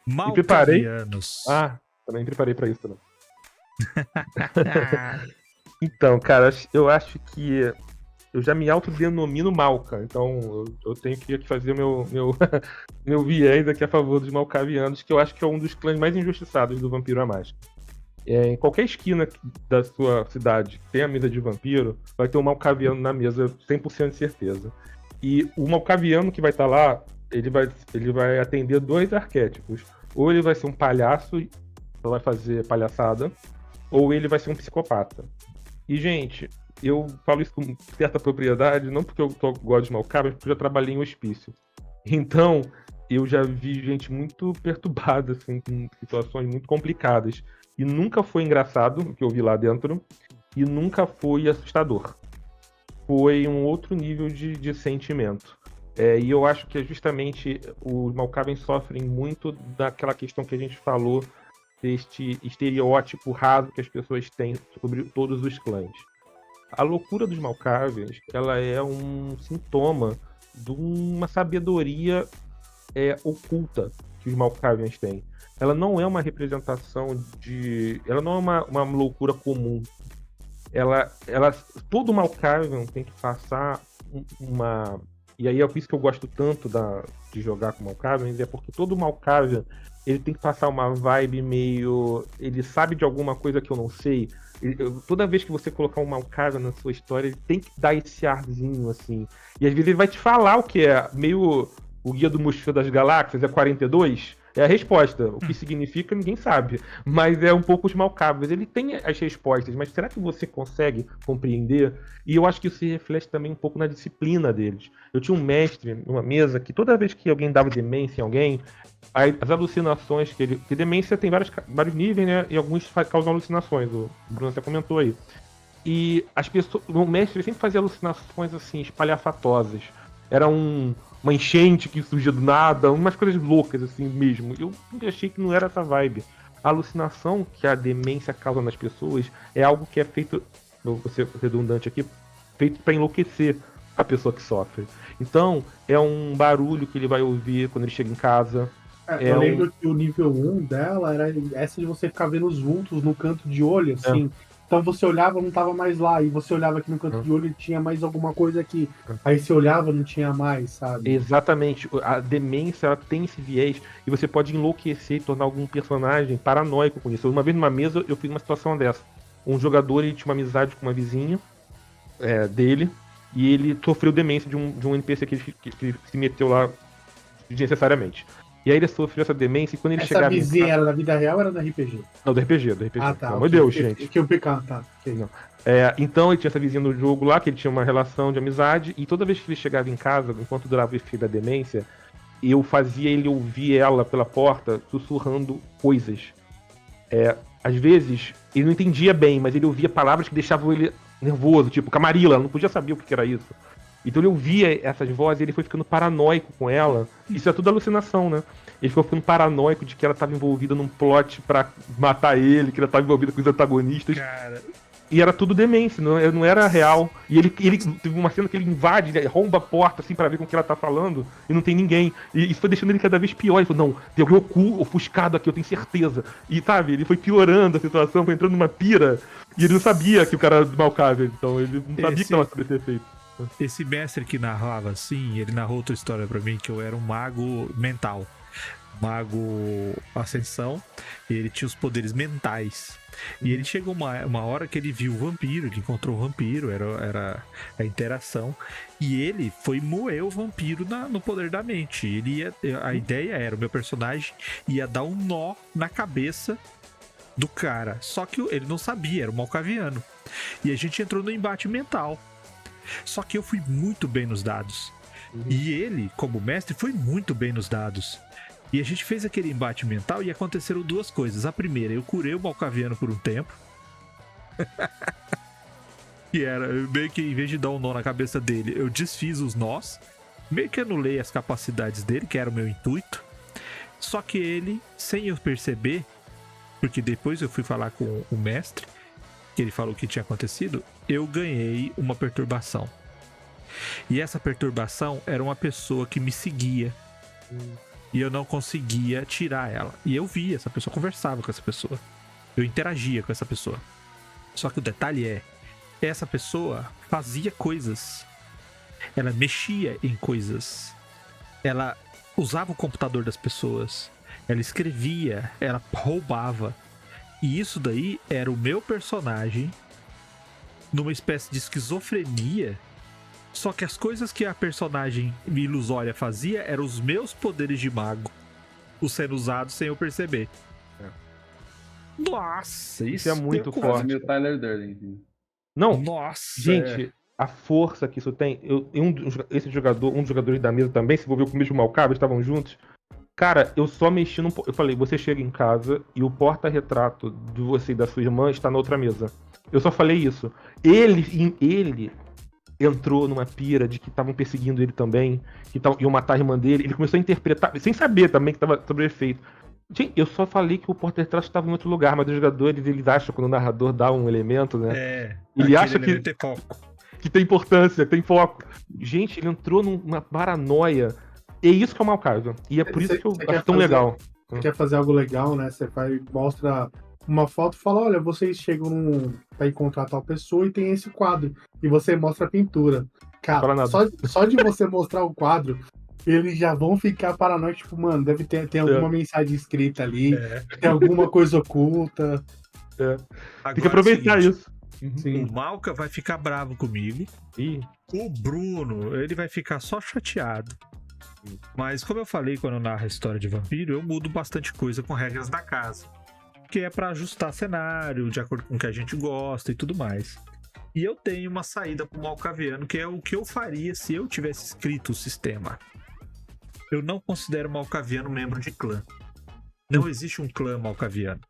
Me preparei. Malcavianos. Também preparei pra isso também. Então, cara, eu acho que eu já me autodenomino Malca, então eu tenho que aqui fazer meu viés aqui a favor dos Malcavianos, que eu acho que é um dos clãs mais injustiçados do Vampiro à Máscara. Em qualquer esquina da sua cidade que tenha mesa de vampiro, vai ter um Malcaviano na mesa, 100% de certeza. E o Malcaviano que vai estar lá, ele vai atender dois arquétipos. Ou ele vai ser um palhaço, só vai fazer palhaçada, ou ele vai ser um psicopata. E, gente, eu falo isso com certa propriedade, não porque eu gosto de Malcavian, mas porque eu já trabalhei em hospício. Então, eu já vi gente muito perturbada, assim, com situações muito complicadas. E nunca foi engraçado o que eu vi lá dentro, e nunca foi assustador. Foi um outro nível de sentimento. E eu acho que é justamente os Malkavian sofrem muito daquela questão que a gente falou, deste estereótipo raso que as pessoas têm sobre todos os clãs. A loucura dos Malkavians, ela é um sintoma de uma sabedoria oculta que os Malkavians têm. Ela não é uma representação de... Ela não é uma loucura comum. Todo Malkavian tem que passar uma... E aí é por isso que eu gosto tanto de jogar com Malkavians, é porque todo Malkavian ele tem que passar uma vibe meio... Ele sabe de alguma coisa que eu não sei. Toda vez que você colocar um Malkavian na sua história, ele tem que dar esse arzinho, assim. E às vezes ele vai te falar o que é meio... O Guia do Mochileiro das Galáxias é 42? É a resposta. O que significa, ninguém sabe. Mas é um pouco os Malkavians. Ele tem as respostas, mas será que você consegue compreender? E eu acho que isso se reflete também um pouco na disciplina deles. Eu tinha um mestre numa mesa que toda vez que alguém dava demência em alguém, as alucinações que ele... Porque demência tem vários níveis, né? E alguns causam alucinações. O Bruno até comentou aí. E as pessoas... O mestre sempre fazia alucinações assim, espalhafatosas. Era uma enchente que surgia do nada, umas coisas loucas assim mesmo. Eu sempre achei que não era essa vibe. A alucinação que a demência causa nas pessoas é algo que é feito, vou ser redundante aqui, feito para enlouquecer a pessoa que sofre. Então, é um barulho que ele vai ouvir quando ele chega em casa. Eu lembro que o nível 1 dela era essa de você ficar vendo os vultos no canto de olho, assim. Então você olhava, não tava mais lá. E você olhava aqui no canto de olho e tinha mais alguma coisa aqui. Aí você olhava, não tinha mais, sabe? Exatamente. A demência, ela tem esse viés. E você pode enlouquecer e tornar algum personagem paranoico com isso. Uma vez numa mesa, eu fiz uma situação dessa. Um jogador, ele tinha uma amizade com uma vizinha dele. E ele sofreu demência de um NPC que ele se meteu lá desnecessariamente. E aí ele sofreu essa demência e quando ele chegava... Essa vizinha era da vida real ou era da RPG? Não, do RPG. Ah, tá. Pelo amor de Deus, gente. Que eu pecado, tá. Okay. Não. Então ele tinha essa vizinha no jogo lá, que ele tinha uma relação de amizade, e toda vez que ele chegava em casa, enquanto durava o efeito da demência, eu fazia ele ouvir ela pela porta sussurrando coisas. Às vezes, ele não entendia bem, mas ele ouvia palavras que deixavam ele nervoso, tipo Camarilla, não podia saber o que era isso. Então ele ouvia essas vozes e ele foi ficando paranoico com ela. Isso é tudo alucinação, né? Ele ficou ficando paranoico de que ela estava envolvida num plot pra matar ele, que ela estava envolvida com os antagonistas. Cara. E era tudo demência, não era real. E ele teve uma cena que ele invade, ele arromba a porta assim pra ver com o que ela tá falando e não tem ninguém. E isso foi deixando ele cada vez pior. Ele falou, não, tem alguém ofuscado aqui, eu tenho certeza. E sabe, ele foi piorando a situação, foi entrando numa pira. E ele não sabia que o cara era do Malkavian, então ele não sabia que tava sobre esse efeito. Esse mestre que narrava assim, ele narrou outra história pra mim, que eu era um mago mental. Mago Ascensão, e ele tinha os poderes mentais. E ele chegou uma hora que ele viu o vampiro, ele encontrou o vampiro, era a interação, e ele foi moer o vampiro no poder da mente. A ideia era, o meu personagem ia dar um nó na cabeça do cara, só que ele não sabia, era um malcaviano. E a gente entrou no embate mental. Só que eu fui muito bem nos dados. E ele, como mestre, foi muito bem nos dados. E a gente fez aquele embate mental e aconteceram duas coisas. A primeira, eu curei o malcaviano por um tempo. Que era, meio que em vez de dar um nó na cabeça dele, eu desfiz os nós. Meio que anulei as capacidades dele, que era o meu intuito. Só que ele, sem eu perceber, porque depois eu fui falar com o mestre, que ele falou o que tinha acontecido, eu ganhei uma perturbação. E essa perturbação era uma pessoa que me seguia. e eu não conseguia tirar ela. E eu via, essa pessoa conversava com essa pessoa. Eu interagia com essa pessoa. Só que o detalhe é, essa pessoa fazia coisas. Ela mexia em coisas. Ela usava o computador das pessoas. Ela escrevia, ela roubava. E isso daí era o meu personagem numa espécie de esquizofrenia. Só que as coisas que a personagem ilusória fazia eram os meus poderes de mago, os sendo usados sem eu perceber. Nossa, Isso é muito Quase forte. meio Tyler Durden. Assim. Não, Nossa, gente, a força que isso tem. Um dos jogadores da mesa também se envolveu com o mesmo Malcava, estavam juntos. Cara, eu só mexi no. Eu falei, você chega em casa e o porta-retrato de você e da sua irmã está na outra mesa. Eu só falei isso. Ele entrou numa pira de que estavam perseguindo ele também, que iam matar a irmã dele. Ele começou a interpretar, sem saber também que estava sobre o efeito. Gente, eu só falei que o porta-retrato estava em outro lugar, mas os jogadores, eles acham, quando o narrador dá um elemento, né? Ele acha que tem importância, tem foco. Gente, ele entrou numa paranoia. É isso que é o Malkavian. E é por isso que eu acho tão legal. Você quer fazer algo legal, né? Você mostra uma foto e fala, olha, vocês chegam pra encontrar tal pessoa e tem esse quadro. E você mostra a pintura. Cara, só de você mostrar o quadro, eles já vão ficar paranoicos, tipo, mano, deve ter alguma mensagem escrita ali, tem alguma coisa oculta. Tem que aproveitar isso. Sim. O Malka vai ficar bravo comigo. O Bruno, ele vai ficar só chateado. Mas como eu falei quando eu narro a história de vampiro, eu mudo bastante coisa com regras da casa. Que é pra ajustar cenário, de acordo com o que a gente gosta e tudo mais. E eu tenho uma saída pro Malkaviano, que é o que eu faria se eu tivesse escrito o sistema. Eu não considero o Malkaviano membro de clã. Não existe um clã Malkaviano.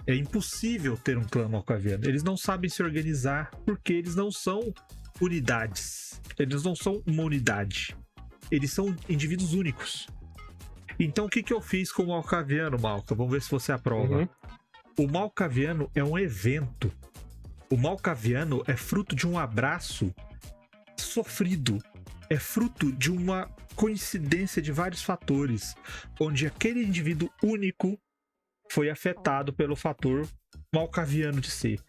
É impossível ter um clã Malkaviano. Eles não sabem se organizar porque eles não são unidades. Eles não são uma unidade. Eles são indivíduos únicos. Então o que eu fiz com o Malkaviano, Malka? Vamos ver se você aprova. O Malkaviano é um evento. O Malkaviano é fruto de um abraço sofrido. É fruto de uma coincidência de vários fatores, onde aquele indivíduo único foi afetado pelo fator Malkaviano de ser.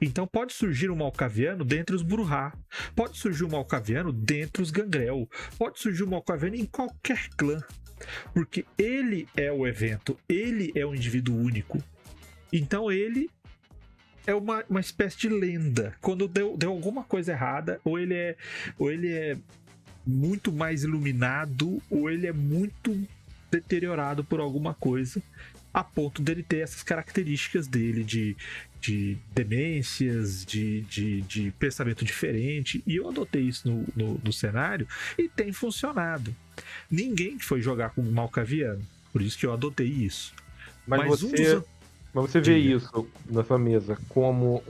Então pode surgir um Malkaviano dentre os Brujah, pode surgir um Malkaviano dentre os Gangrel, pode surgir um Malkaviano em qualquer clã, porque ele é o evento, ele é um indivíduo único. Então ele é uma espécie de lenda. Quando deu alguma coisa errada, ou ele é muito mais iluminado, ou ele é muito deteriorado por alguma coisa, a ponto dele ter essas características dele de demências, de pensamento diferente. E eu adotei isso no cenário e tem funcionado. Ninguém foi jogar com o Malkaviano, por isso que eu adotei isso. Mas você vê isso na sua mesa como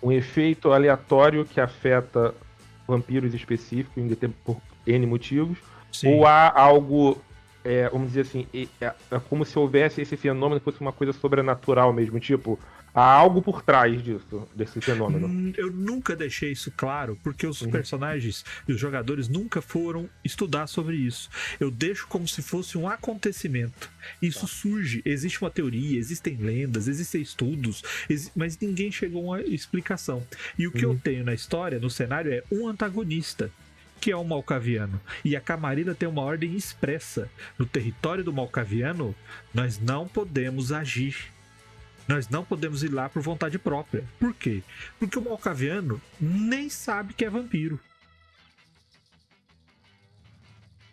um efeito aleatório que afeta vampiros específicos por N motivos? Sim. Ou há algo, vamos dizer assim, é como se houvesse esse fenômeno que fosse uma coisa sobrenatural mesmo, tipo, há algo por trás desse fenômeno? Eu nunca deixei isso claro, porque os personagens e os jogadores nunca foram estudar sobre isso. Eu deixo como se fosse um acontecimento. Isso surge, existe uma teoria, existem lendas, existem estudos, mas ninguém chegou a uma explicação. E o que eu tenho na história, no cenário, é um antagonista, que é o Malkaviano. E a Camarilla tem uma ordem expressa. No território do Malkaviano, nós não podemos agir. Nós não podemos ir lá por vontade própria. Por quê? Porque o Malkaviano nem sabe que é vampiro.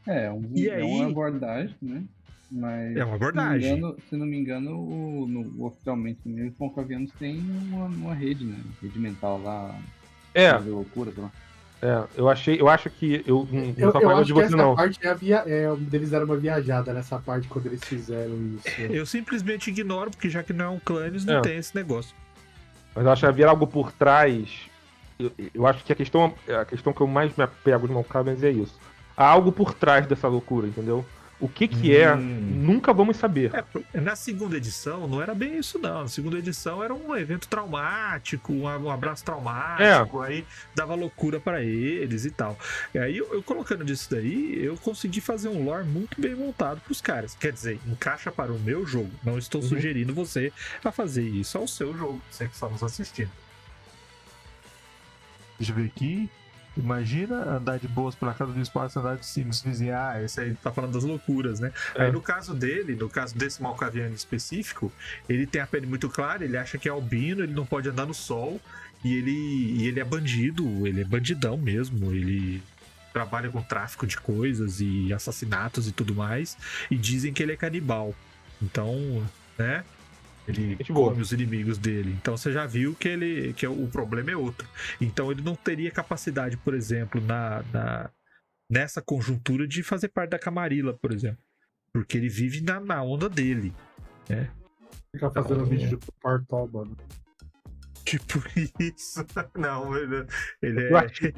Uma abordagem, né? Mas, é uma abordagem. Se não me engano, oficialmente mesmo, os Malkavianos têm uma rede, né? Rede mental lá. Fazer loucura, sei lá. Eu acho que eu não tô falando de você, não. Parte eles deram uma viajada nessa parte quando eles fizeram isso. Eu simplesmente ignoro, porque já que não é um clã, eles não tem esse negócio. Mas eu acho que havia algo por trás. Eu acho que a questão que eu mais me apego de Malkavians é isso. Há algo por trás dessa loucura, entendeu? O que é, nunca vamos saber. Na segunda edição não era bem isso, não. Na segunda edição era um evento traumático, um abraço traumático, aí dava loucura pra eles e tal. E aí eu colocando disso daí, eu consegui fazer um lore muito bem montado pros caras. Quer dizer, encaixa para o meu jogo. Não estou sugerindo você a fazer isso ao seu jogo, você que está nos assistindo. Deixa eu ver aqui. Imagina andar de boas pela casa do espaço, andar de cima, se vizinhar. Esse aí tá falando das loucuras, né? Aí no caso dele, no caso desse Malkaviano específico, ele tem a pele muito clara, ele acha que é albino, ele não pode andar no sol, e ele é bandido, ele é bandidão mesmo, ele trabalha com tráfico de coisas e assassinatos e tudo mais, e dizem que ele é canibal. Então, né? Ele come os inimigos dele. Então você já viu que o problema é outro. Então ele não teria capacidade, por exemplo, nessa conjuntura de fazer parte da Camarilla, por exemplo. Porque ele vive na onda dele. Né? Fica fazendo vídeo de Partoba, né? Tipo isso. Não, ele é. Eu acho que